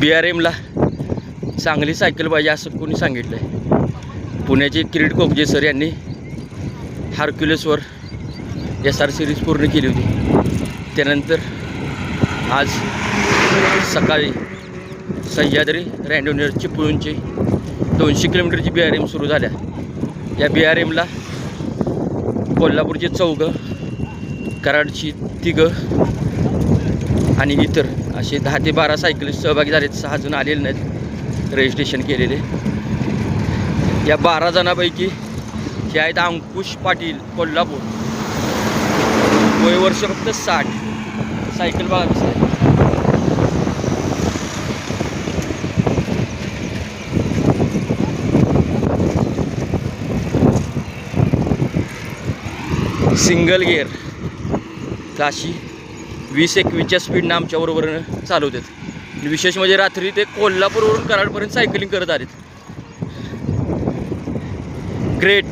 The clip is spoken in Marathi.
BRMला चांगली सायकल पाहिजे असं कोणी सांगितलं आहे. पुण्याचे किरीट कोकजे सर यांनी हार्क्युलसवर SR सिरीज पूर्ण केली होती. त्यानंतर आज सकाळी सह्याद्री रँडोनियर चिपळूणची 200 किलोमीटरची BRM सुरू झाल्या. या BRMला कोल्हापूरची 4, कराडची 3 आणि इतर असे 10 ते 12 सायकलिस्ट सहभागी झालेत. 6 जण आलेले नाहीत रजिस्ट्रेशन केलेले. या 12 जणांपैकी हे आहेत अंकुश पाटील कोल्हापूर, वय वर्ष फक्त 60. सायकल बघा कसं आहे. सिंगल गिअर अशी 20-21च्या स्पीडनं आमच्याबरोबर चालवतात. विशेष म्हणजे रात्री ते कोल्हापूरवरून कराडपर्यंत सायकलिंग करत आलेत. ग्रेट.